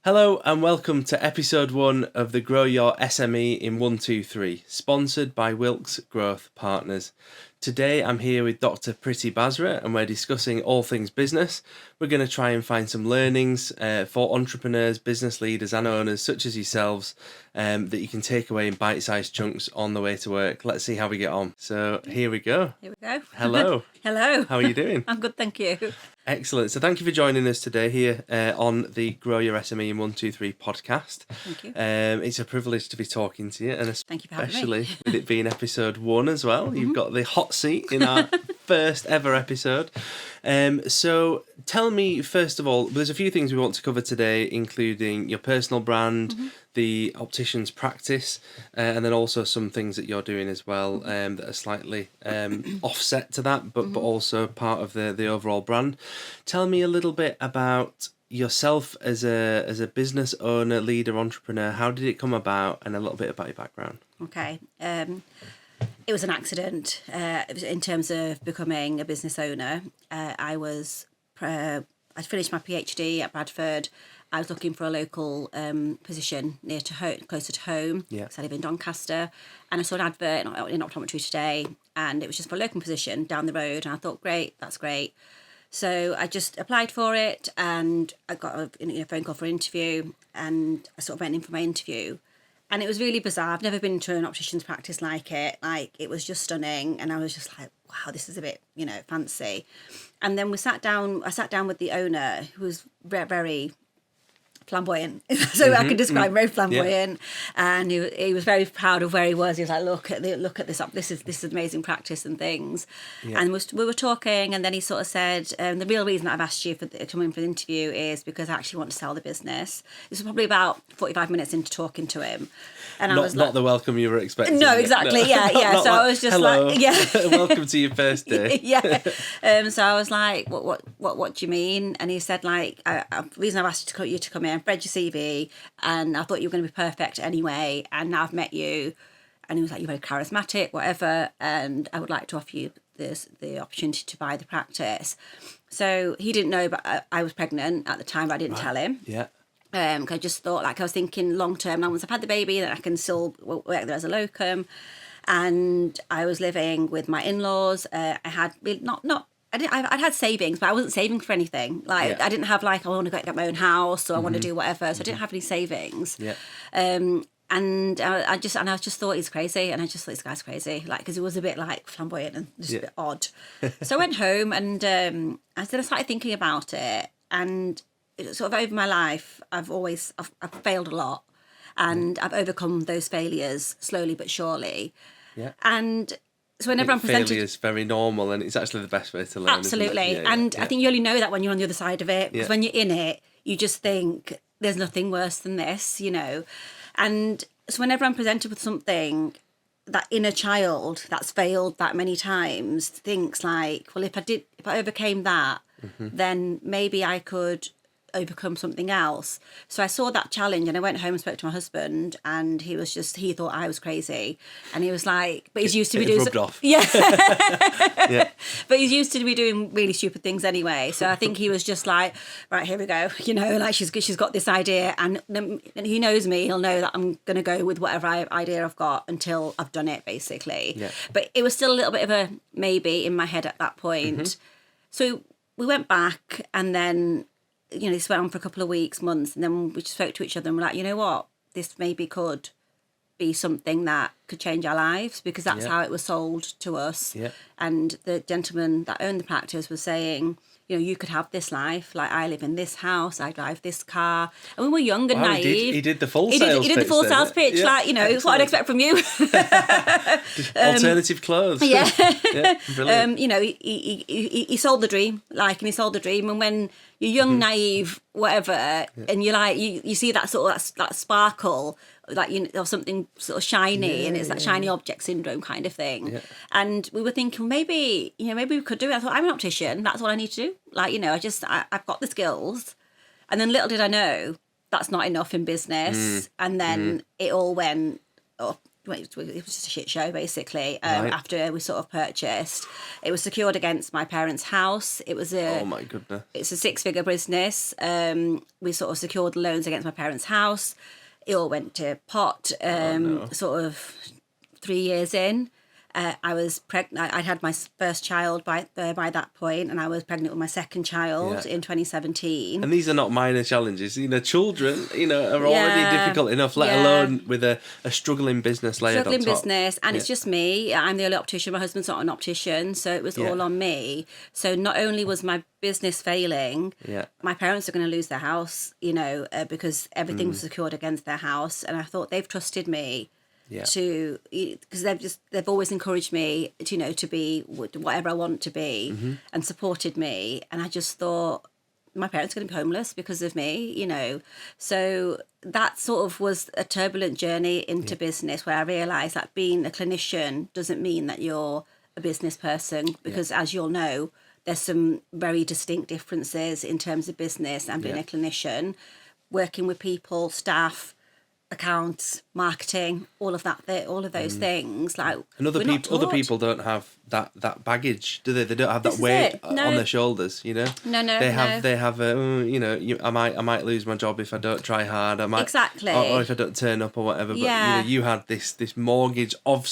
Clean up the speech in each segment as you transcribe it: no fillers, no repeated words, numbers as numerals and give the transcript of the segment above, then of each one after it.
Hello and welcome to episode 1 of the Grow Your SME in 123, sponsored by Wilkes Growth Partners. Today I'm here with Dr Pretty Basra and we're discussing all things business. We're going to try and find some learnings for entrepreneurs, business leaders and owners such as yourselves that you can take away in bite-sized chunks on the way to work. Let's see how we get on. So here we go. Here we go. Hello. Hello. How are you doing? I'm good, thank you. Excellent. So thank you for joining us today here on the Grow Your SME in 123 podcast. Thank you. It's a privilege to be talking to you, and Thank you for having me. especially with it being episode 1 as well. You've got the hot seat in our first ever episode. So tell me, first of all, there's a few things we want to cover today, including your personal brand, the optician's practice, and then also some things that you're doing as well that are slightly offset to that, but also part of the overall brand. Tell me a little bit about yourself as a business owner, leader, entrepreneur. How did it come about, and a little bit about your background? Okay. It was an accident in terms of becoming a business owner. I'd finished my PhD at Bradford. I was looking for a local position near to home, closer to home. Yeah. So I live in Doncaster, and I saw an advert in Optometry Today, and it was just for a local position down the road. And I thought, great, that's great. So I just applied for it, and I got a phone call for an interview, and I sort of went in for my interview. And it was really bizarre. I've never been to an optician's practice like it. Like, it was just stunning. And I was just like, wow, this is a bit, fancy. And then I sat down with the owner, who was very, very flamboyant. So I could describe very flamboyant. Yeah. And he was very proud of where he was. He was like, look at this up. This is amazing practice and things. Yeah. And we were talking, and then he sort of said, the real reason that I've asked you to come in for the interview is because I actually want to sell the business. This was probably about 45 minutes into talking to him. And I was like, not the welcome you were expecting. No, exactly. No. Yeah. So I was just hello, like, yeah. Welcome to your first day. Yeah. So I was like, what do you mean? And he said, like, the reason I've asked you to come in, I've read your CV, and I thought you were going to be perfect anyway, and now I've met you. And he was like, you're very charismatic, whatever, and I would like to offer you the opportunity to buy the practice. So he didn't know, but I was pregnant at the time, but I didn't tell him. Yeah. I just thought, like, I was thinking long term. Now, once I've had the baby, then I can still work there as a locum. And I was living with my in-laws. I had I'd had savings, but I wasn't saving for anything. Like, yeah. I didn't have like, I want to get my own house, or I want to do whatever. So I didn't have any savings. Yeah. And I just thought he's crazy, and I just thought this guy's crazy, like, because he was a bit like flamboyant and just a bit odd. So I went home, and I started thinking about it, and sort of over my life, I've failed a lot, and I've overcome those failures slowly but surely. Yeah. And so whenever I'm presented, failure is very normal, and it's actually the best way to learn. Absolutely. Yeah, and I think you only know that when you're on the other side of it, because when you're in it, you just think there's nothing worse than this, And so whenever I'm presented with something, that inner child that's failed that many times thinks like, well, if I overcame that, then maybe I could overcome something else. So I saw that challenge, and I went home and spoke to my husband, and he thought I was crazy, and he was like, but he's used to be doing off. Yeah. But he's used to be doing really stupid things anyway. So I think he was just like, right, here we go, like she's got this idea, and he knows me, he'll know that I'm going to go with whatever idea I've got until I've done it, basically. Yeah. But it was still a little bit of a maybe in my head at that point. So we went back, and then this went on for a couple of weeks, months, and then we just spoke to each other, and we're like, you know what, this maybe could be something that could change our lives, because that's how it was sold to us. Yeah. And the gentleman that owned the practice was saying, you could have this life. Like, I live in this house, I drive this car. And we were young and naive. He did the full sales pitch. He did the full sales pitch. Yeah. Like, it's what I'd expect from you. Alternative clothes. Yeah. Brilliant. He sold the dream. And he sold the dream. And when you're young, naive, whatever, and you're like, you see that sort of that sparkle, like, or something sort of shiny, and it's that shiny object syndrome kind of thing. Yeah. And we were thinking, maybe we could do it. I thought, I'm an optician. That's what I need to do. Like, I've got the skills. And then little did I know, that's not enough in business. And then it all went up it was just a shit show basically. Right. After we sort of purchased, it was secured against my parents' house. It was Oh my goodness. It's a 6-figure business. We sort of secured loans against my parents' house. It all went to pot. Sort of 3 years in. I was pregnant. I'd had my first child by that point, and I was pregnant with my second child in 2017. And these are not minor challenges. Children, are already difficult enough, let alone with a struggling business layered on top. Struggling business, and it's just me. I'm the only optician. My husband's not an optician, so it was all on me. So not only was my business failing, my parents are going to lose their house, because everything was secured against their house. And I thought, they've trusted me. Because they've always encouraged me to be whatever I want to be, and supported me, and I just thought my parents are going to be homeless because of me, so that sort of was a turbulent journey into business, where I realised that being a clinician doesn't mean that you're a business person, because as you'll know, there's some very distinct differences in terms of business and being a clinician, working with people, staff, accounts, marketing, all of those things. Like, and other people don't have that baggage, do they? They don't have that weight on their shoulders. No. They have. I might lose my job if I don't try hard. I might exactly, or if I don't turn up or whatever. But you had this mortgage of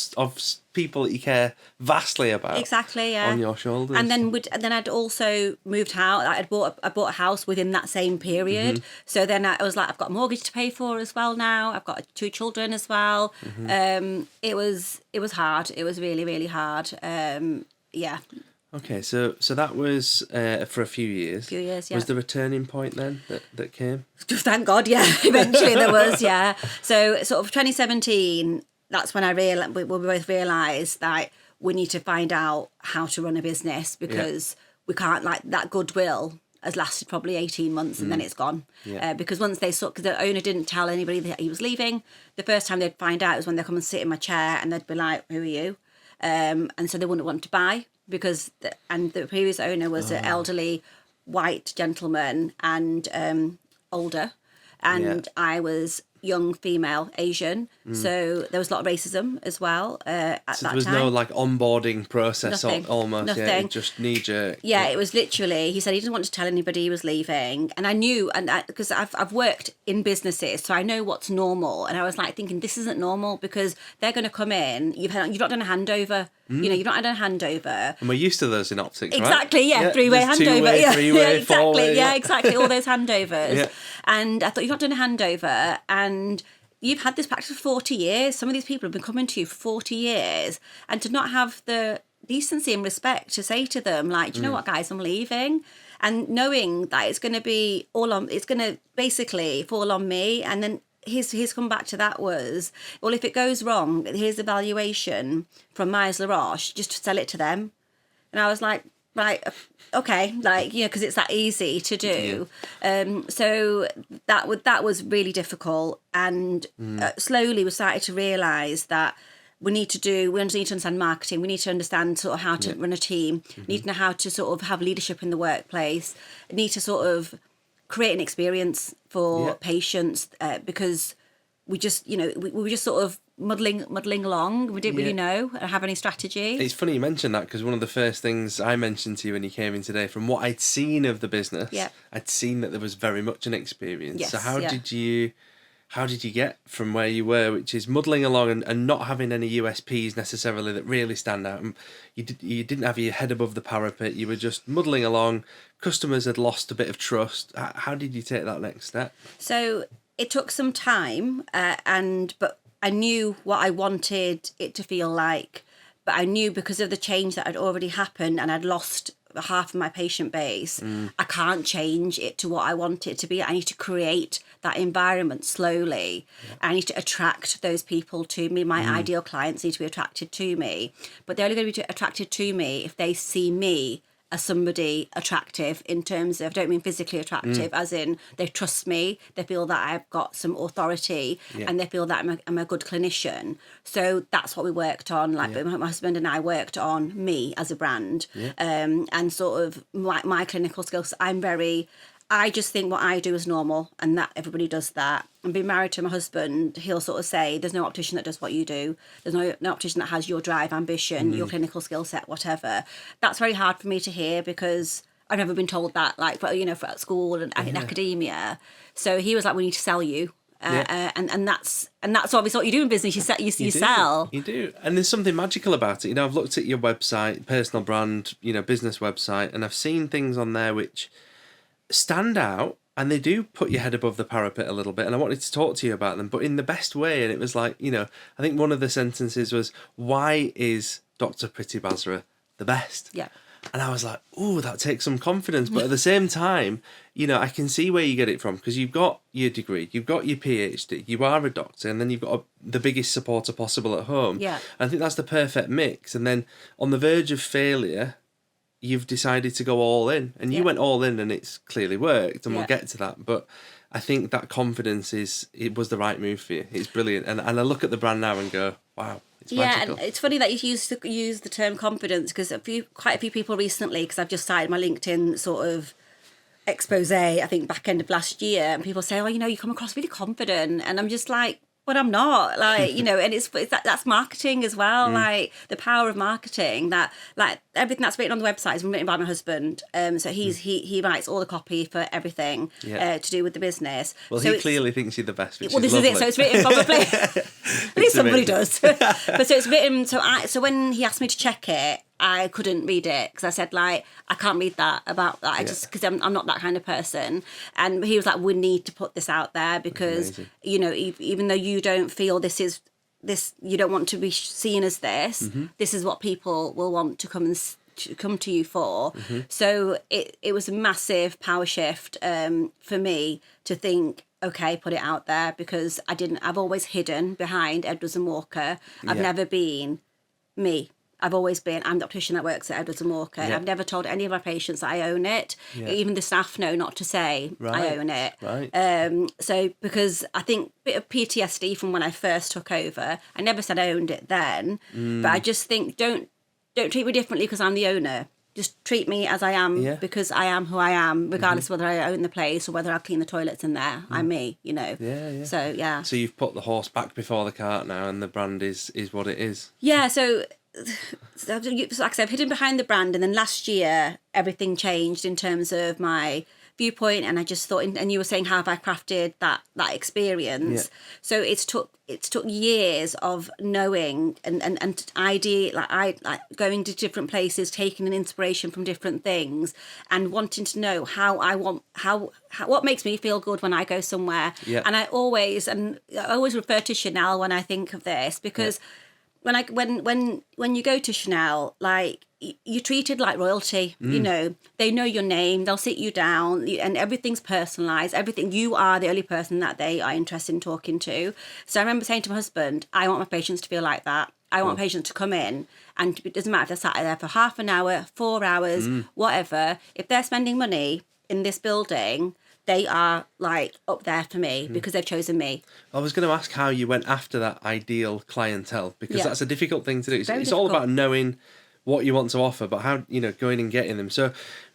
people that you care vastly about. Exactly. On your shoulders. And then I'd also moved out. I bought a house within that same period. So then I was like, I've got a mortgage to pay for as well now. I've got 2 children as well. It was hard. It was really, really hard. Okay, so that was for a few years. Was there a turning point then that came? Thank God, eventually there was, So sort of 2017, that's when we both realised that we need to find out how to run a business, because we can't, like, that goodwill has lasted probably 18 months and then it's gone. Because once because the owner didn't tell anybody that he was leaving, the first time they'd find out was when they'd come and sit in my chair and they'd be like, who are you? And so they wouldn't want to buy, because the previous owner was an elderly white gentleman and older, and I was young, female, Asian, so there was a lot of racism as well at that time. There was no like onboarding process. Almost. Nothing. It just knee-jerk. It was literally, he said he didn't want to tell anybody he was leaving, and I knew, because I've worked in businesses, so I know what's normal, and I was like thinking, this isn't normal, because they're going to come in, you've not done a handover, you've not had a handover. And we're used to those in optics, exactly, right? Three-way handover. Three-way, exactly, four-way, exactly, all those handovers. And I thought, you've not done a handover, and you've had this practice for 40 years. Some of these people have been coming to you for 40 years, and to not have the decency and respect to say to them, like, do you know what, guys, I'm leaving, and knowing that it's going to basically fall on me. And then his come back to that was, well, if it goes wrong, here's the valuation from Myers LaRoche, just to sell it to them. And I was like, right, okay, because it's that easy to do. So that was really difficult, and slowly we started to realise that we need to understand marketing, we need to understand sort of how to run a team, need to know how to sort of have leadership in the workplace, need to sort of create an experience for patients, because we just, we were just sort of muddling along. We didn't really know or have any strategy. It's funny you mentioned that, because one of the first things I mentioned to you when you came in today, from what I'd seen of the business, I'd seen that there was very much an experience. So how did you get from where you were, which is muddling along and not having any USPs necessarily that really stand out? And you didn't have your head above the parapet. You were just muddling along. Customers had lost a bit of trust. How did you take that next step? So it took some time, but I knew what I wanted it to feel like. But I knew, because of the change that had already happened and I'd lost half of my patient base, I can't change it to what I want it to be. I need to create that environment slowly. I need to attract those people to me. My ideal clients need to be attracted to me. But they're only going to be attracted to me if they see me as somebody attractive, in terms of, I don't mean physically attractive, as in they trust me, they feel that I've got some authority, and they feel that I'm a good clinician. So that's what we worked on. My husband and I worked on me as a brand, and sort of my clinical skills. I just think what I do is normal, and that everybody does that. And being married to my husband, he'll sort of say, there's no optician that does what you do. There's no optician that has your drive, ambition, your clinical skill set, whatever. That's very hard for me to hear because I've never been told that, like, for, for at school and in academia. So he was like, we need to sell you. And that's obviously what you do in business. You sell. You do. And there's something magical about it. I've looked at your website, personal brand, business website, and I've seen things on there which stand out, and they do put your head above the parapet a little bit, and I wanted to talk to you about them, but in the best way. And it was like, I think one of the sentences was, why is Dr Pretty Basra the best? Yeah. And I was like, oh, that takes some confidence. But at the same time, I can see where you get it from, because you've got your degree, you've got your PhD, you are a doctor, and then you've got the biggest supporter possible at home. Yeah. And I think that's the perfect mix. And then on the verge of failure, you've decided to go all in, and you went all in, and it's clearly worked, and we'll get to that. But I think that confidence it was the right move for you. It's brilliant. And I look at the brand now and go, wow. Magical. And it's funny that you use the term confidence, because quite a few people recently, because I've just started my LinkedIn sort of expose, I think back end of last year, and people say, oh, you come across really confident, and I'm just like, but I'm not, like, and it's that's marketing as well, like the power of marketing, that like everything that's written on the website is written by my husband. So he writes all the copy for everything to do with the business. Well, so he clearly thinks you're the best, which well, is this lovely. is it. So it's written probably. At least somebody does. But so it's written. So when he asked me to check it, I couldn't read it, because I said, like, I can't read that about that. Because I'm not that kind of person. And he was like, we need to put this out there, because even though you don't feel this, you don't want to be seen as this. This is what people will want to come to you for. So it was a massive power shift for me to think, okay, put it out there, because I've always hidden behind Edwards and Walker. I've never been me. I've always been, I'm the optician that works at Edwards and Walker. I've never told any of my patients that I own it. Even the staff know not to say I own it. Right. So because I think a bit of PTSD from when I first took over. I never said I owned it then, but I just think don't treat me differently because I'm the owner. Just treat me as I am, because I am who I am, regardless of whether I own the place or whether I clean the toilets in there. I'm me, Yeah. So, yeah. So you've put the horse back before the cart now, and the brand is what it is. Yeah, so like I said, I've hidden behind the brand, and then last year everything changed in terms of my viewpoint, and I just thought, and you were saying how have I crafted that experience. So it's took years of knowing and idea, like going to different places, taking an inspiration from different things, and wanting to know how what makes me feel good when I go somewhere. And I always refer to Chanel when I think of this, because when you go to Chanel, like, you're treated like royalty. They know your name, they'll sit you down, and everything's personalised. Everything, you are the only person that they are interested in talking to. So I remember saying to my husband, I want my patients to feel like that. I want patients to come in, and it doesn't matter if they're sat there for half an hour, 4 hours, whatever. If they're spending money in this building, they are like up there for me because they've chosen me. I was going to ask how you went after that ideal clientele, because that's a difficult thing to do. It's all about knowing what you want to offer, but how, going and getting them. So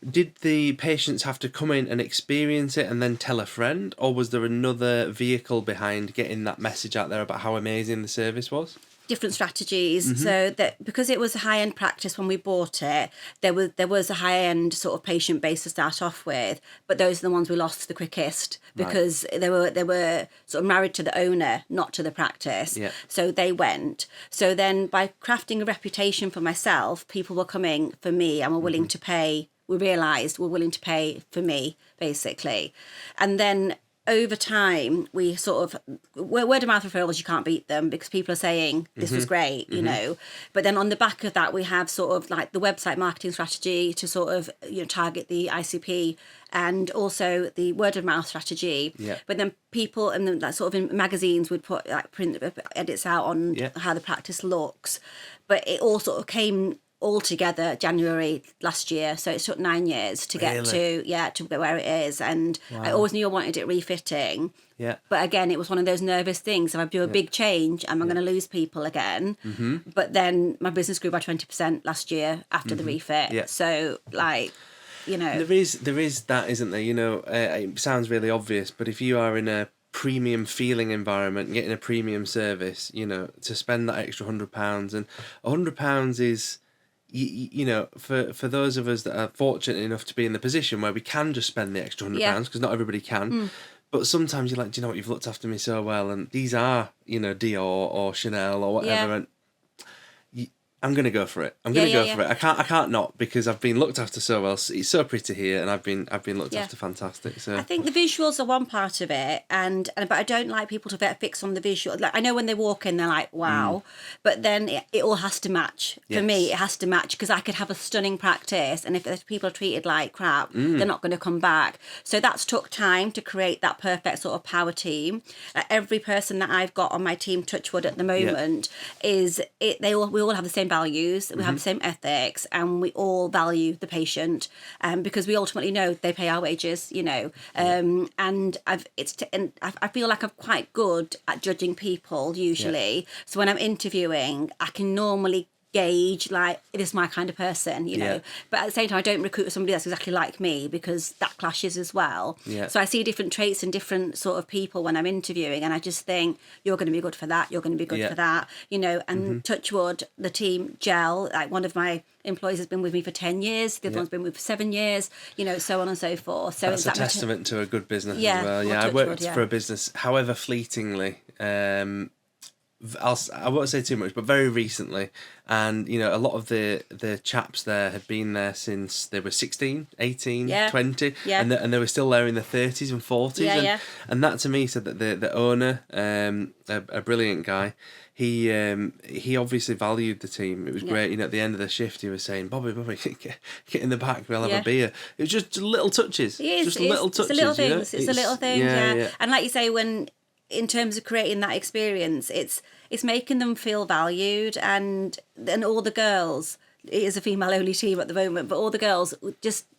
did the patients have to come in and experience it and then tell a friend, or was there another vehicle behind getting that message out there about how amazing the service was? Different strategies. So that because it was a high-end practice when we bought it, there was a high-end sort of patient base to start off with, but those are the ones we lost the quickest, because they were sort of married to the owner, not to the practice. So they went. So then by crafting a reputation for myself, people were coming for me and were willing to pay. We realised we're willing to pay for me, basically. And then over time, we sort of, word of mouth referrals, you can't beat them, because people are saying this was great, But then on the back of that, we have sort of like the website marketing strategy to sort of target the ICP, and also the word of mouth strategy. But then people, and then like sort of in magazines would put like print edits out on how the practice looks. But it all sort of came all together January last year, so it took 9 years to get to where it is. And I always knew I wanted it refitting, but again, it was one of those nervous things. If I do a big change, am I going to lose people again? But then my business grew by 20% last year after the refit. So like, you know. There is that, isn't there? You know, it sounds really obvious, but if you are in a premium feeling environment, getting a premium service, you know, to spend that extra £100, and £100 is, you know, for those of us that are fortunate enough to be in the position where we can just spend the extra £100, because not everybody can. But sometimes you're like, do you know what, you've looked after me so well, and these are, you know, Dior or Chanel or whatever, and I'm gonna go for it. I'm gonna go for it. I can't not, because I've been looked after so well. It's so pretty here, and I've been looked after fantastic. So I think the visuals are one part of it, but I don't like people to fix on the visual. Like, I know when they walk in, they're like, wow, but then it all has to match. For me, it has to match, because I could have a stunning practice, and if people are treated like crap, they're not going to come back. So that's took time to create that perfect sort of power team. Every person that I've got on my team, touchwood at the moment, we all have the same values, we have the same ethics, and we all value the patient, because we ultimately know they pay our wages, you know. And I feel like I'm quite good at judging people usually. So when I'm interviewing, I can normally gauge, like, it is my kind of person, you know. But at the same time, I don't recruit somebody that's exactly like me, because that clashes as well. So I see different traits and different sort of people when I'm interviewing, and I just think, you're going to be good for that, you're going to be good for that, you know. And touch wood, the team gel. Like, one of my employees has been with me for 10 years, the other one's been with me for 7 years, you know, so on and so forth. So that's a testament to a good business as well. I worked for a business, however fleetingly, I won't say too much, but very recently, and you know, a lot of the chaps there had been there since they were 16, 18, 20, and they were still there in their 30s and 40s, and that to me said that the owner, a brilliant guy, he obviously valued the team. It was great. You know, at the end of the shift, he was saying, Bobby, get in the back, we'll have a beer. It was just little touches. It's a little things. It's a little thing, And like you say, in terms of creating that experience, it's making them feel valued, and all the girls, it is a female only team at the moment, but all the girls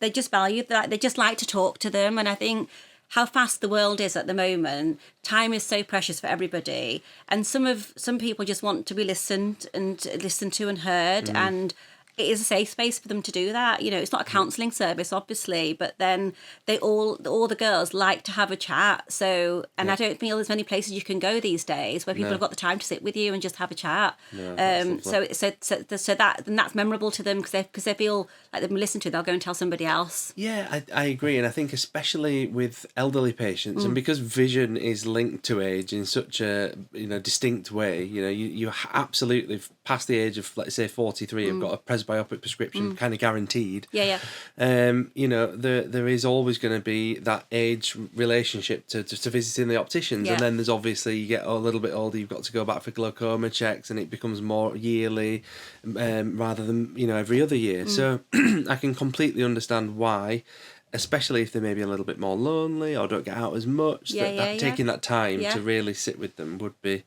they just value that, they just like to talk to them. And I think how fast the world is at the moment, time is so precious for everybody, and some people just want to be listened to and heard, and it is a safe space for them to do that. You know, it's not a counselling service, obviously, but then all the girls like to have a chat. So, and I don't feel there's many places you can go these days where people have got the time to sit with you and just have a chat. So that's memorable to them, because they feel like they've been listened to. They'll go and tell somebody else. Yeah, I agree, and I think especially with elderly patients, and because vision is linked to age in such a distinct way. You know, you absolutely past the age of, let's say, 43, have got a presbyopic prescription kind of guaranteed. You know, there is always going to be that age relationship to visiting the opticians, and then there's obviously, you get a little bit older, you've got to go back for glaucoma checks, and it becomes more yearly rather than, you know, every other year. So I can completely understand why, especially if they're maybe a little bit more lonely or don't get out as much, taking that time to really sit with them would be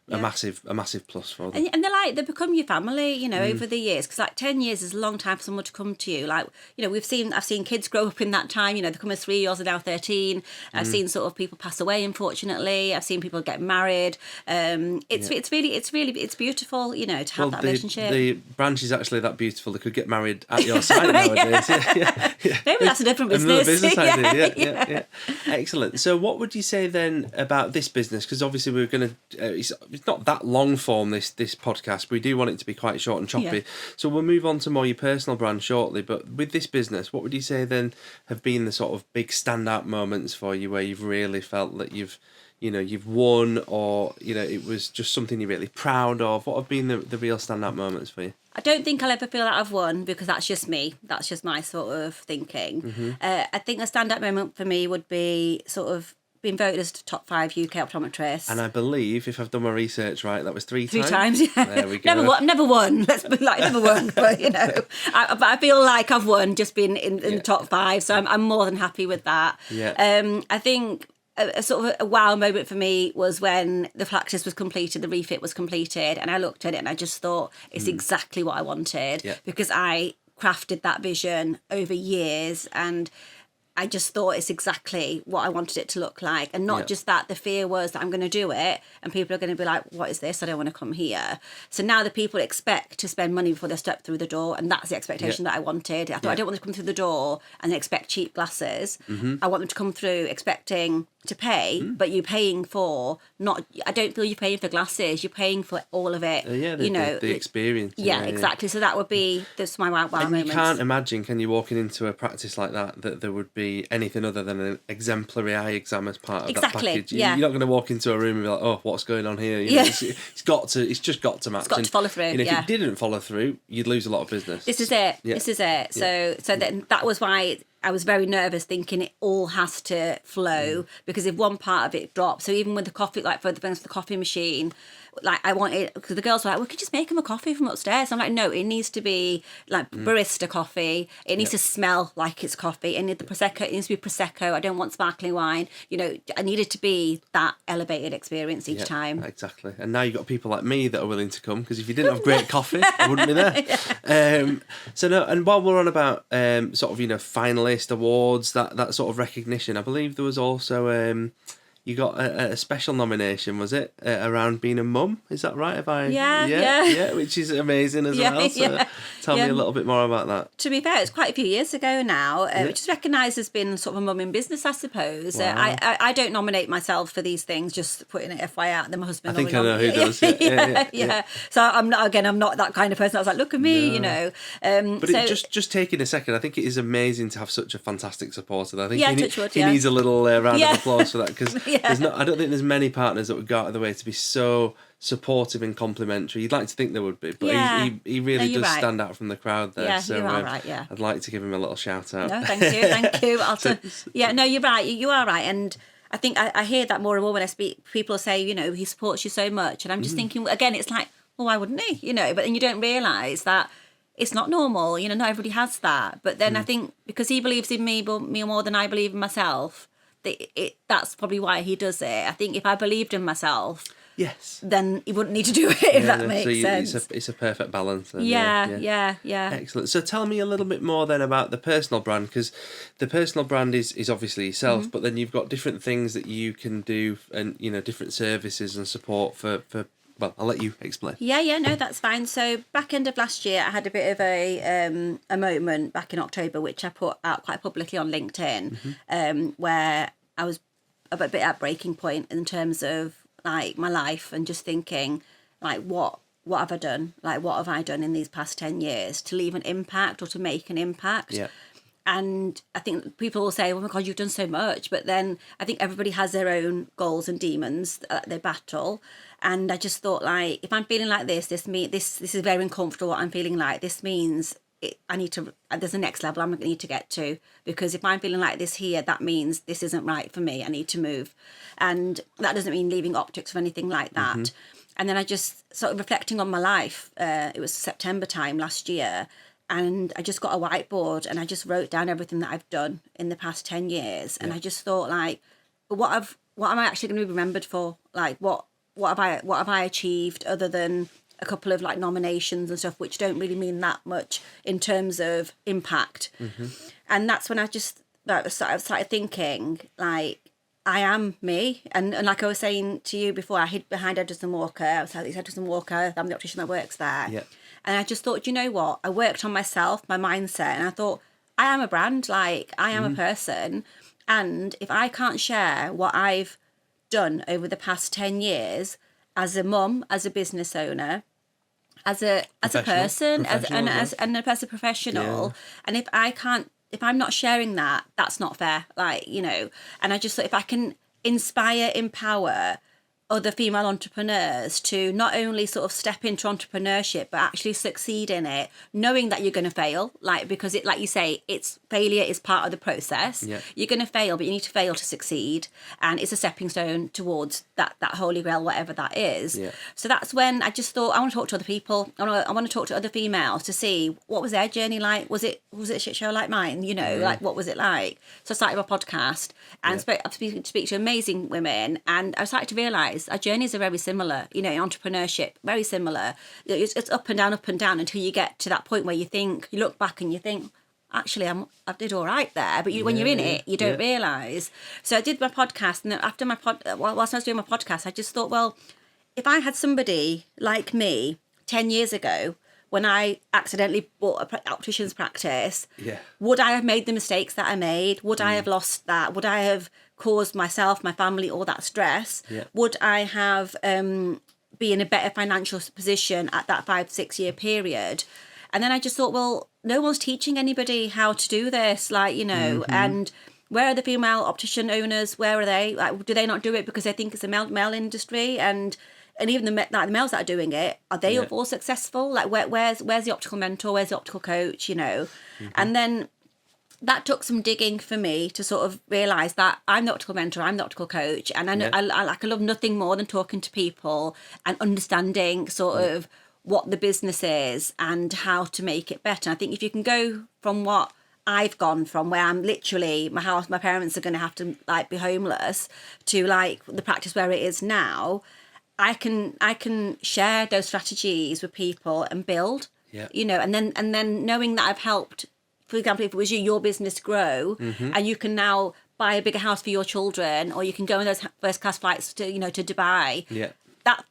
a massive plus for them. And they become your family, you know, over the years, because like 10 years is a long time for someone to come to you. Like, you know, I've seen kids grow up in that time. You know, they come as 3 years, are now 13. I've seen sort of people pass away, unfortunately. I've seen people get married. It's beautiful, you know, to have that relationship. The branch is actually that beautiful. They could get married at your site nowadays. Maybe that's a different business. Another business idea. Yeah. Excellent. So what would you say then about this business? Because obviously we're going to... it's not that long form, this podcast, but we do want it to be quite short and choppy. So we'll move on to more your personal brand shortly. But with this business, what would you say then have been the sort of big standout moments for you, where you've really felt that you've won, or, you know, it was just something you're really proud of? What have been the real standout moments for you? I don't think I'll ever feel that I've won, because that's just me. That's just my sort of thinking. I think the standout moment for me would be sort of been voted as top 5 UK optometrists. And I believe, if I've done my research right, that was 3 times. 3 times, yeah. There we go. Never won. Let's be like, never won. But, you know, I feel like I've won, just been in the top 5. So I'm more than happy with that. I think a sort of a wow moment for me was when the practice was completed, the refit was completed, and I looked at it and I just thought, it's exactly what I wanted, because I crafted that vision over years, and I just thought it's exactly what I wanted it to look like. And not just that, the fear was that I'm going to do it and people are going to be like, what is this? I don't want to come here. So now the people expect to spend money before they step through the door. And that's the expectation that I wanted. I thought I don't want them to come through the door and expect cheap glasses. I want them to come through expecting to pay, but you're paying for not, I don't feel you're paying for glasses, you're paying for all of it. The experience. Yeah, exactly. So that would be, that's my wow moment. You can't imagine, can you, walking into a practice like that there would be anything other than an exemplary eye exam as part of that package. You're not going to walk into a room and be like, oh, what's going on here? You know, it's just got to match. It's got to follow through. And if it didn't follow through, you'd lose a lot of business. This is it. This is it. So then that was why I was very nervous, thinking it all has to flow, because if one part of it drops, so even with the coffee, like for the coffee machine, like I wanted, because the girls were like, we could just make them a coffee from upstairs. I'm like, no, it needs to be like barista coffee. It needs to smell like it's coffee. And the Prosecco, it needs to be Prosecco. I don't want sparkling wine. You know, I needed to be that elevated experience each time. Exactly. And now you've got people like me that are willing to come, because if you didn't have great coffee, I wouldn't be there. And while we're on about sort of, finalist awards, that sort of recognition, I believe there was also... you got a special nomination, was it, around being a mum? Is that right? Yeah, which is amazing as well. So tell me a little bit more about that. To be fair, it's quite a few years ago now, which is recognised as being sort of a mum in business, I suppose. Wow. I don't nominate myself for these things, just putting it FYI out. Then my husband. I think I know who does. Yeah. So I'm not that kind of person. I was like, look at me, But just taking a second, I think it is amazing to have such a fantastic supporter. I think he needs a little round of applause for that, because I don't think there's many partners that would go out of the way to be so supportive and complimentary. You'd like to think there would be, but he really does stand out from the crowd there. Yeah, so you are right, yeah. I'd like to give him a little shout out. No, thank you. No, you're right. You are right. And I think I hear that more and more when I speak. People say, he supports you so much. And I'm just thinking, again, it's like, well, why wouldn't he? But then you don't realise that it's not normal. Not everybody has that. But then I think because he believes in me more than I believe in myself, that's probably why he does it. I think if I believed in myself, then he wouldn't need to do it, if that makes sense. It's a perfect balance. Yeah. Excellent. So tell me a little bit more then about the personal brand, because the personal brand is obviously yourself, but then you've got different things that you can do, and different services and support for. Well, I'll let you explain. No, that's fine. So back end of last year, I had a bit of a moment back in October, which I put out quite publicly on LinkedIn, where I was a bit at breaking point in terms of like my life, and just thinking like, what have I done? Like, what have I done in these past 10 years to leave an impact or to make an impact? Yeah. And I think people will say, oh my God, you've done so much. But then I think everybody has their own goals and demons that they battle. And I just thought, like, if I'm feeling like this is very uncomfortable, what I'm feeling like. This means there's a next level I'm going to need to get to. Because if I'm feeling like this here, that means this isn't right for me. I need to move. And that doesn't mean leaving optics or anything like that. And then I just sort of reflecting on my life. It was September time last year. And I just got a whiteboard and I just wrote down everything that I've done in the past 10 years. And I just thought, like, what am I actually going to be remembered for? Like, what have I achieved other than a couple of like nominations and stuff, which don't really mean that much in terms of impact. And that's when I started thinking, like, I am me. And like I was saying to you before, I hid behind Edison Walker. I was like, Edison Walker, I'm the optician that works there. Yeah. And I just thought, you know what? I worked on myself, my mindset, and I thought, I am a brand, like, I am a person. And if I can't share what I've done over the past 10 years as a mum, as a business owner, as a person, as a professional, and if I'm not sharing that, that's not fair. Like, and I just thought, if I can empower other female entrepreneurs to not only sort of step into entrepreneurship but actually succeed in it, knowing that you're going to fail, like, because it, like you say, it's failure is part of the process. You're going to fail, but you need to fail to succeed, and it's a stepping stone towards that holy grail, whatever that is. So that's when I just thought, I want to talk to other people. I want to talk to other females to see what was their journey like. Was it a shit show like mine? Like, what was it like? So I started my podcast and speak to amazing women, and I started to realise our journeys are very similar, in entrepreneurship, very similar. It's up and down until you get to that point where you look back and you think, actually I did all right there. But when you're in it, you don't realise. So I did my podcast, and then after whilst I was doing my podcast, I just thought, well, if I had somebody like me 10 years ago, when I accidentally bought an optician's practice, would I have made the mistakes that I made? Would I have lost that? Would I have caused myself, my family, all that stress? Would I have be in a better financial position at that 5-6 year period? And then I just thought, well, no one's teaching anybody how to do this, like, you know, and where are the female optician owners? Where are they? Like, do they not do it because they think it's a male industry? And even the males that are doing it, are they all successful? Like, where's the optical mentor? Where's the optical coach? You know, and then that took some digging for me to sort of realise that I'm the optical mentor, I'm the optical coach, and I know I love nothing more than talking to people and understanding sort of what the business is and how to make it better. I think if you can go from what I've gone from, where I'm literally my parents are going to have to like be homeless, to like the practice where it is now. I can share those strategies with people and build, you know, and then knowing that I've helped, for example, if it was your business grow, and you can now buy a bigger house for your children, or you can go on those first class flights to, you know, to Dubai.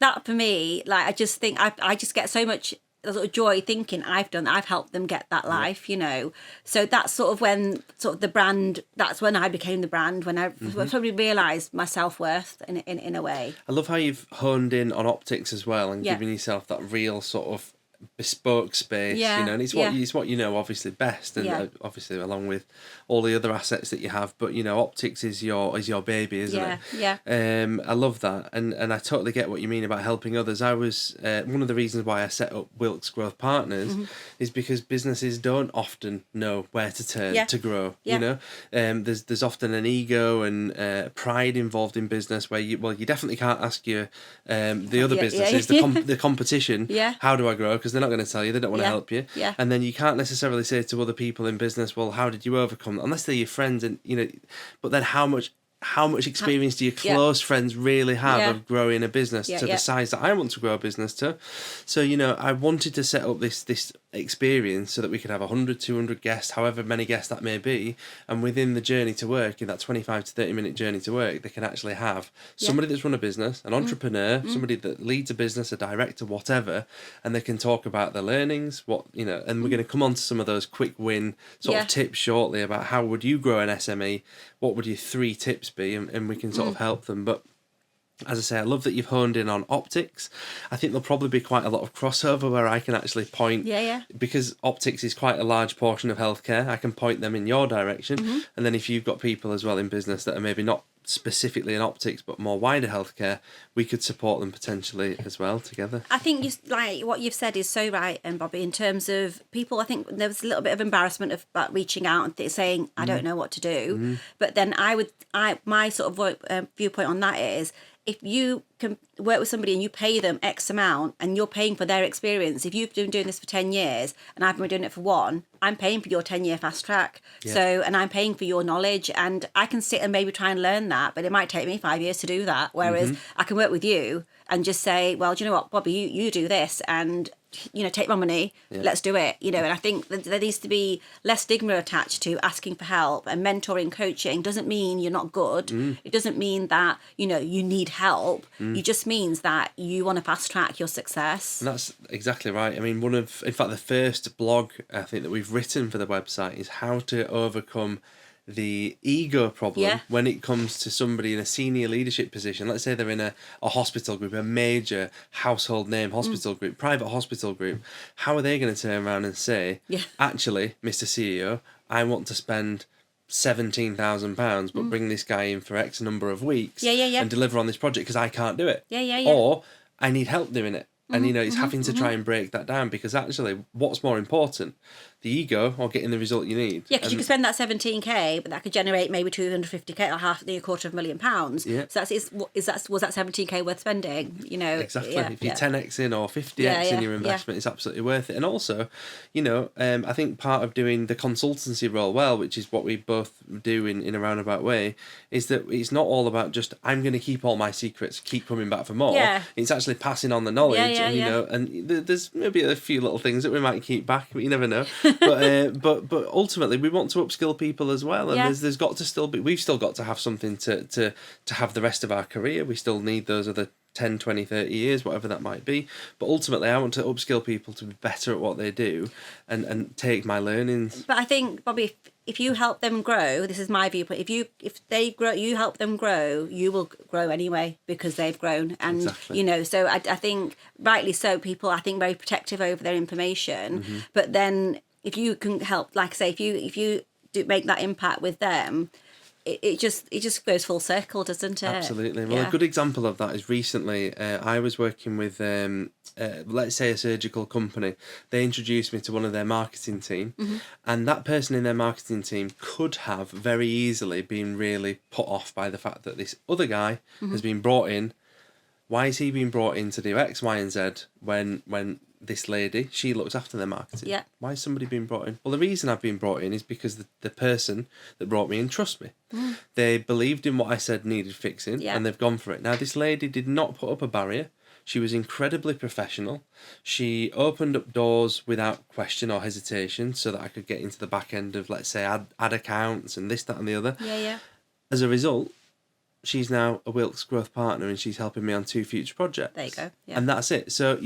That for me, like, I just think I just get so much sort of joy thinking I've helped them get that life, you know. So that's sort of when the brand, that's when I became the brand, when I probably realised my self-worth in a way. I love how you've honed in on optics as well, and giving yourself that real sort of bespoke space, you know, and it's what you know obviously best, and obviously along with all the other assets that you have, but you know, optics is your baby, isn't it? I love that, and I totally get what you mean about helping others. I was one of the reasons why I set up Wilkes Growth Partners is because businesses don't often know where to turn to grow. You know, there's often an ego and pride involved in business where you definitely can't ask your the other businesses, the competition, how do I grow? Because they're not going to tell you, they don't want to help you. And then you can't necessarily say to other people in business, well, how did you overcome, unless they're your friends, and you know, but then how much experience do your close friends really have of growing a business to the size that I want to grow a business to? So, you know, I wanted to set up this experience so that we could have 100, 200 guests, however many guests that may be, and within the journey to work, in that 25 to 30 minute journey to work, they can actually have somebody that's run a business, an entrepreneur, somebody that leads a business, a director, whatever, and they can talk about their learnings, what, you know, and we're going to come on to some of those quick win sort of tips shortly about how would you grow an SME, what would your 3 tips be, and we can sort of help them. But as I say, I love that you've honed in on optics. I think there'll probably be quite a lot of crossover where I can actually point, because optics is quite a large portion of healthcare, I can point them in your direction. And then if you've got people as well in business that are maybe not specifically in optics but more wider healthcare, we could support them potentially as well together. I think like what you've said is so right, and Bobby, in terms of people, I think there was a little bit of embarrassment of like reaching out and saying I don't know what to do. But then my sort of viewpoint on that is, if you can work with somebody and you pay them X amount and you're paying for their experience, if you've been doing this for 10 years and I've been doing it for 1, I'm paying for your 10-year fast track. So, and I'm paying for your knowledge, and I can sit and maybe try and learn that, but it might take me 5 years to do that. Whereas I can work with you and just say, well, do you know what, Bobby, you do this, and you know, take my money, let's do it, you know. And I think that there needs to be less stigma attached to asking for help, and mentoring, coaching doesn't mean you're not good. It doesn't mean that, you know, you need help. It just means that you want to fast track your success. And that's exactly right. I mean, in fact, the first blog I think that we've written for the website is how to overcome the ego problem when it comes to somebody in a senior leadership position. Let's say they're in a hospital group, a major household name hospital group, private hospital group. How are they going to turn around and say, actually, Mr. CEO, I want to spend £17,000 but bring this guy in for X number of weeks and deliver on this project because I can't do it. Or I need help doing it. And, you know, it's having to try and break that down, because actually what's more important, the ego or getting the result you need? Yeah, because you could spend that 17k, but that could generate maybe 250k or £250,000. So was that 17k worth spending? You know, exactly. If you're 10x in or 50x in your investment, it's absolutely worth it. And also, you know, I think part of doing the consultancy role well, which is what we both do in a roundabout way, is that it's not all about just I'm going to keep all my secrets, keep coming back for more. It's actually passing on the knowledge. And, you know, and there's maybe a few little things that we might keep back, but you never know. but ultimately we want to upskill people as well, and Yeah. there's got to still be, we've still got to have something to have the rest of our career. We still need those other 10, 20, 30 years, whatever that might be. But ultimately, I want to upskill people to be better at what they do and take my learnings. But I think, Bobby, if you help them grow, this is my viewpoint. If they grow, you help them grow, you will grow anyway because they've grown. And Exactly. So I think rightly so. People, I think, very protective over their information. But then, if you can help, like I say, if you do make that impact with them, it just goes full circle, doesn't it? Absolutely. Well, a good example of that is recently I was working with, let's say, a surgical company. They introduced me to one of their marketing team, and that person in their marketing team could have very easily been really put off by the fact that this other guy has been brought in. Why is he being brought in to do X, Y, and Z when this lady, she looks after their marketing? Yeah. Why is somebody being brought in? Well, the reason I've been brought in is because the person that brought me in trusts me. They believed in what I said needed fixing, and they've gone for it. Now, this lady did not put up a barrier. She was incredibly professional. She opened up doors without question or hesitation so that I could get into the back end of, let's say, ad accounts and this, that, and the other. Yeah. As a result, she's now a Wilkes Growth Partner, and she's helping me on 2 future projects. There you go. Yeah. And that's it. So,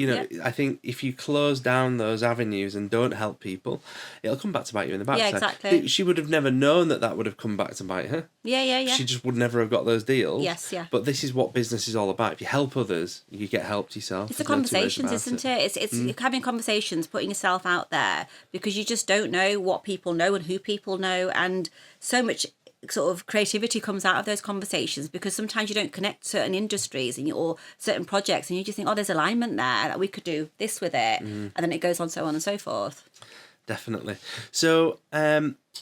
I think if you close down those avenues and don't help people, it'll come back to bite you in the backside. Yeah, exactly. She would have never known that would have come back to bite her. Yeah. She just would never have got those deals. Yes, yeah. But this is what business is all about. If you help others, you get helped yourself. It's the conversations, isn't it? It's having conversations, putting yourself out there, because you just don't know what people know and who people know, and so much sort of creativity comes out of those conversations, because sometimes you don't connect certain industries or certain projects, and you just think, oh, there's alignment there that we could do this with it, and then it goes on and so forth. Definitely. So,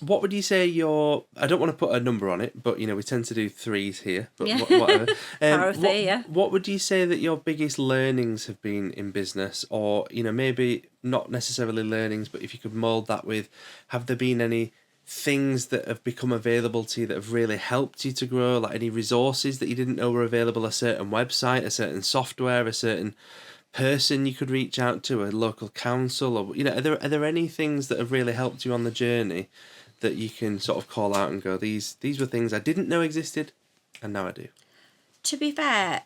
what would you say I don't want to put a number on it, but we tend to do threes here, but whatever. Power of three, yeah. What would you say that your biggest learnings have been in business, or maybe not necessarily learnings, but if you could mould that with, have there been any things that have become available to you that have really helped you to grow, like any resources that you didn't know were available, a certain website, a certain software, a certain person you could reach out to, a local council, or are there any things that have really helped you on the journey that you can sort of call out and go, these were things I didn't know existed and now I do? To be fair,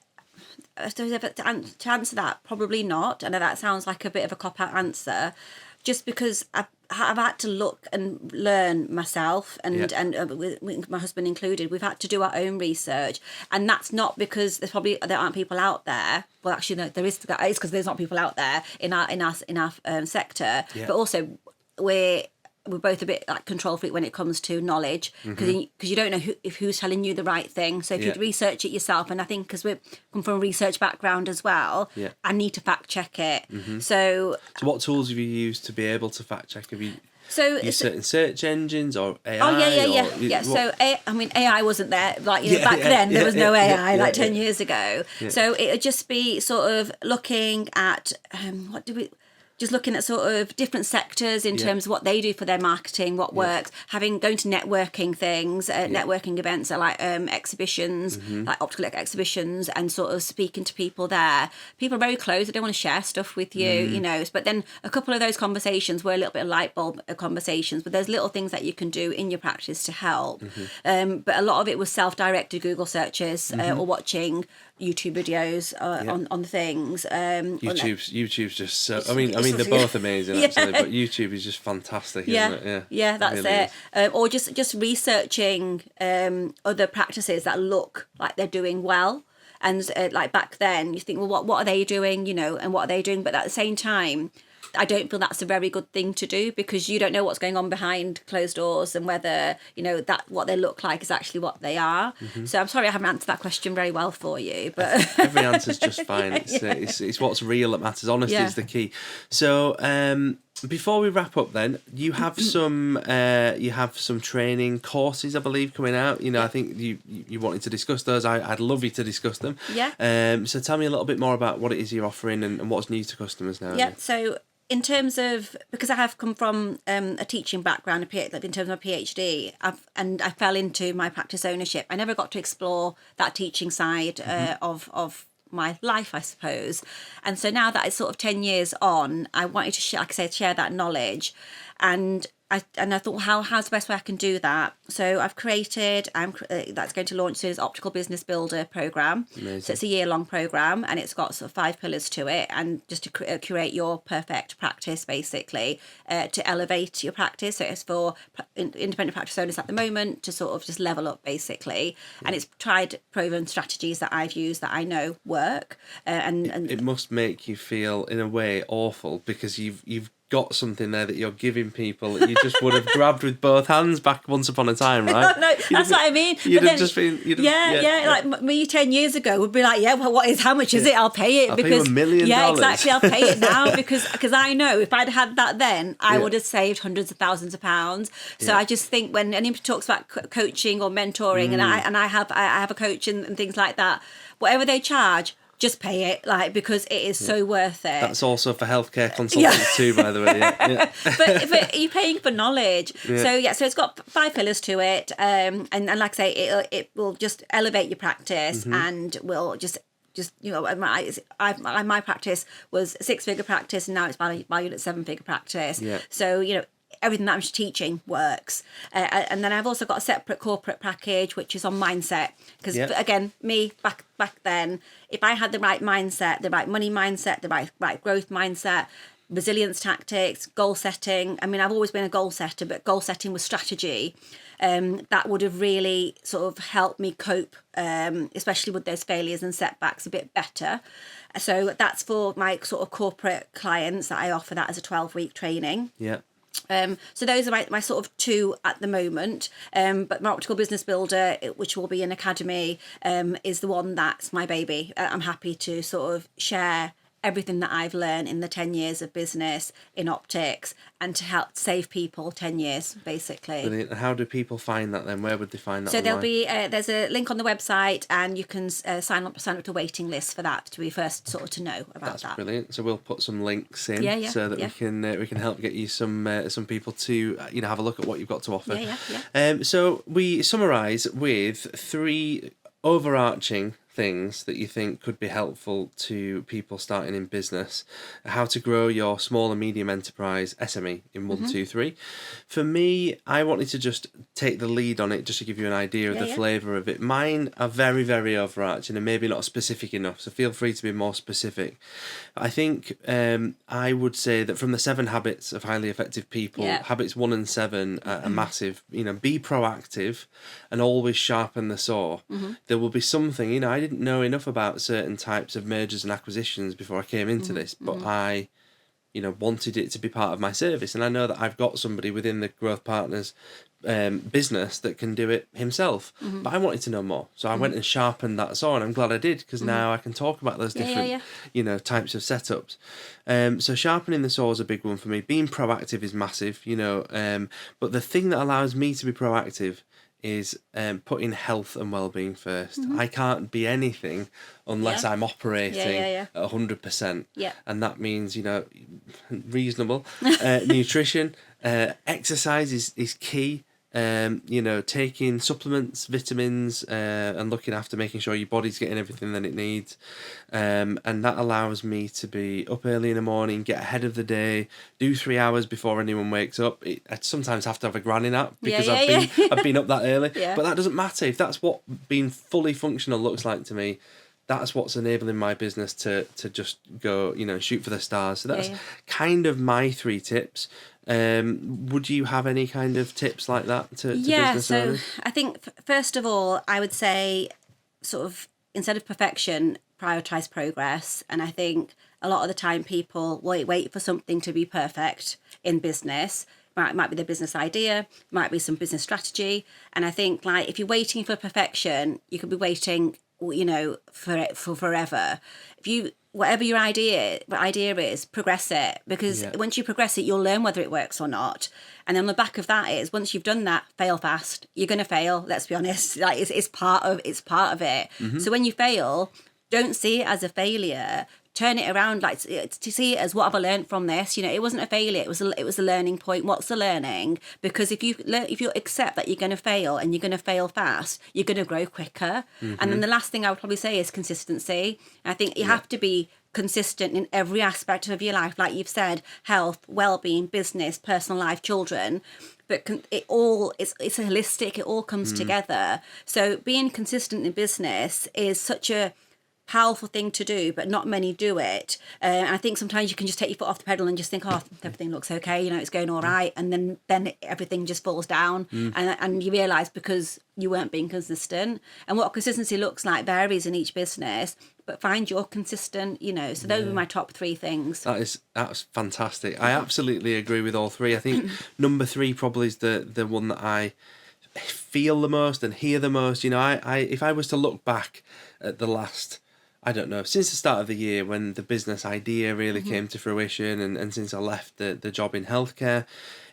to answer that, probably not. I know that sounds like a bit of a cop-out answer, just because I've had to look and learn myself, and with my husband included, we've had to do our own research, and that's not because there aren't people out there. Well, actually, no, there is. It's because there's not people out there in our sector, but also we're both a bit like control freak when it comes to knowledge, because you don't know who's telling you the right thing. So if you research it yourself, and I think because we come from a research background as well, I need to fact check it. So what tools have you used to be able to fact check? Have you used certain search engines or AI? Oh yeah. So AI wasn't there back then. There was no AI 10 years ago. Yeah. So it would just be sort of looking at just looking at sort of different sectors in terms of what they do for their marketing, what works, going to networking things, networking events like exhibitions, like optical exhibitions, and sort of speaking to people there. People are very close. They don't want to share stuff with you, but then a couple of those conversations were a little bit of light bulb conversations, but there's little things that you can do in your practice to help. But a lot of it was self-directed Google searches or watching YouTube videos on things. YouTube's just so. I mean, they're both amazing actually, but YouTube is just fantastic, isn't it? Yeah, that's it. Or just researching other practices that look like they're doing well, and like back then, you think, well, what are they doing, and what are they doing? But at the same time, I don't feel that's a very good thing to do, because you don't know what's going on behind closed doors, and whether that what they look like is actually what they are. So I'm sorry I haven't answered that question very well for you, but every answer's just fine. It's what's real that matters. Honesty is the key. So before we wrap up, then you have some training courses, I believe, coming out. I think you wanted to discuss those. I'd love you to discuss them. So tell me a little bit more about what it is you're offering and what's new to customers now. So in terms of, because I have come from a teaching background, in terms of my PhD, I fell into my practice ownership. I never got to explore that teaching side of my life, I suppose. And so now that it's sort of 10 years on, I wanted to share that knowledge. And I thought, how's the best way I can do that? So I've created, that's going to launch soon, is Optical Business Builder program. Amazing. So it's a year-long program, and it's got sort of 5 pillars to it, and just to curate your perfect practice, basically, to elevate your practice. So it's for independent practice owners at the moment to sort of just level up, basically. And it's tried, proven strategies that I've used that I know work. And it must make you feel, in a way, awful, because you've got something there that you're giving people that you just would have grabbed with both hands back once upon a time, right? No, that's what I mean. You'd have just been... Like me 10 years ago would be like, yeah, well, how much is it? I'll pay it. I'll pay you $1 million. Yeah, exactly. I'll pay it now because I know if I'd had that then, I would have saved hundreds of thousands of pounds. So I just think when anybody talks about coaching or mentoring, and I have a coach and things like that, whatever they charge, just pay it, like, because it is so worth it. That's also for healthcare consultants too, by the way. Yeah. but you're paying for knowledge. Yeah. So it's got 5 pillars to it, and like I say, it will just elevate your practice, and will just my practice was a 6-figure practice, and now it's valued at 7-figure practice. Yeah. So everything that I'm teaching works. And then I've also got a separate corporate package, which is on mindset. Because, again, me, back then, if I had the right mindset, the right money mindset, the right growth mindset, resilience tactics, goal setting. I mean, I've always been a goal setter, but goal setting with strategy. That would have really sort of helped me cope, especially with those failures and setbacks, a bit better. So that's for my sort of corporate clients that I offer that as a 12-week training. Yeah. So those are my sort of 2 at the moment. But my Optical Business Builder, which will be an academy, is the one that's my baby. I'm happy to sort of share everything that I've learned in the 10 years of business in optics, and to help save people 10 years, basically. Brilliant. And how do people find that then? Where would they find that? So online? there'll be there's a link on the website, and you can sign up to a waiting list for that, to be first sort of to know about that. That's brilliant. So we'll put some links in so that we can help get you some people to have a look at what you've got to offer. So we summarise with 3 overarching things that you think could be helpful to people starting in business, how to grow your small and medium enterprise SME in 1, 2, 3. For me, I wanted to just take the lead on it just to give you an idea of the flavour of it. Mine are very, very overarching and maybe not specific enough, so feel free to be more specific. I think I would say that from the 7 habits of highly effective people, habits 1 and 7 are massive. Be proactive and always sharpen the saw. There will be something, I didn't know enough about certain types of mergers and acquisitions before I came into this, but I wanted it to be part of my service, and I know that I've got somebody within the Growth Partners business that can do it himself, but I wanted to know more, so I went and sharpened that saw, and I'm glad I did, because now I can talk about those different types of setups. So sharpening the saw is a big one for me. Being proactive is massive, but the thing that allows me to be proactive is putting health and well-being first. I can't be anything unless I'm operating at 100%. And that means, reasonable nutrition. Exercise is key. Taking supplements, vitamins, and looking after making sure your body's getting everything that it needs. And that allows me to be up early in the morning, get ahead of the day, do 3 hours before anyone wakes up. I sometimes have to have a granny nap because I've been up that early. But that doesn't matter. If that's what being fully functional looks like to me, that's what's enabling my business to just go, shoot for the stars. So that's kind of my 3 tips. Would you have any kind of tips like that to business owners? I think first of all, I would say sort of instead of perfection, prioritize progress. And I think a lot of the time people wait for something to be perfect in business. Might be the business idea, might be some business strategy. And I think if you're waiting for perfection, you could be waiting for forever. Whatever your idea is, progress it, because once you progress it, you'll learn whether it works or not. And then on the back of that is, once you've done that, fail fast. You're going to fail. Let's be honest. It's part of it. So when you fail, don't see it as a failure. Turn it around, to see it as, what have I learned from this? It wasn't a failure. It was a learning point. What's the learning? Because if you accept that you're going to fail and you're going to fail fast, you're going to grow quicker. And then the last thing I would probably say is consistency. I think you have to be consistent in every aspect of your life, like you've said, health, well-being, business, personal life, children, but it's holistic, it all comes together. So being consistent in business is such a powerful thing to do, but not many do it. And I think sometimes you can just take your foot off the pedal and just think, oh, everything looks okay, it's going all right, and then everything just falls down, and you realise because you weren't being consistent. And what consistency looks like varies in each business, but find your consistent, so those are my top 3 things. That's fantastic. I absolutely agree with all 3. I think number 3 probably is the one that I feel the most and hear the most. If I was to look back at the last, I don't know, since the start of the year when the business idea really came to fruition, and since I left the job in healthcare,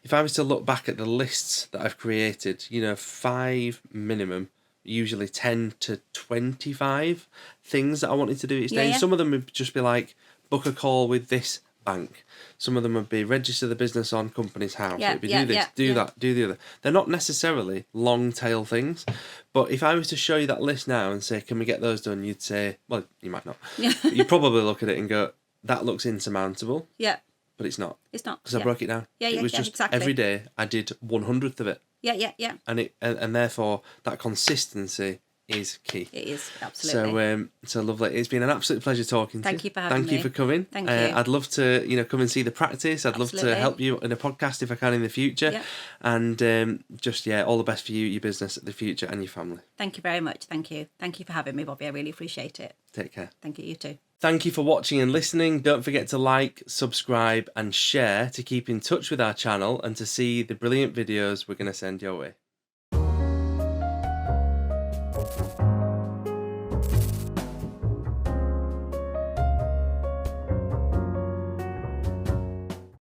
if I was to look back at the lists that I've created, 5 minimum, usually 10 to 25 things that I wanted to do each day. Yeah. Some of them would just be like, book a call with this bank. Some of them would be register the business on company's house. It'd be do this, do that, do the other. They're not necessarily long tail things, but if I was to show you that list now and say, can we get those done? You'd say, well, you might not. You'd probably look at it and go, that looks insurmountable. Yeah. But it's not. It's not. Because I broke it down. It was just exactly. every day I did 1/100th of it. Yeah. And therefore that consistency is key. It is, absolutely. So lovely. It's been an absolute pleasure talking to you. Thank you for having me. Thank you for coming. Thank you. I'd love to, come and see the practice. I'd love Absolutely. to help you in a podcast if I can in the future. Yep. And all the best for you, your business, the future, and your family. Thank you very much. Thank you. Thank you for having me, Bobby. I really appreciate it. Take care. Thank you. You too. Thank you for watching and listening. Don't forget to like, subscribe, and share to keep in touch with our channel and to see the brilliant videos we're going to send your way.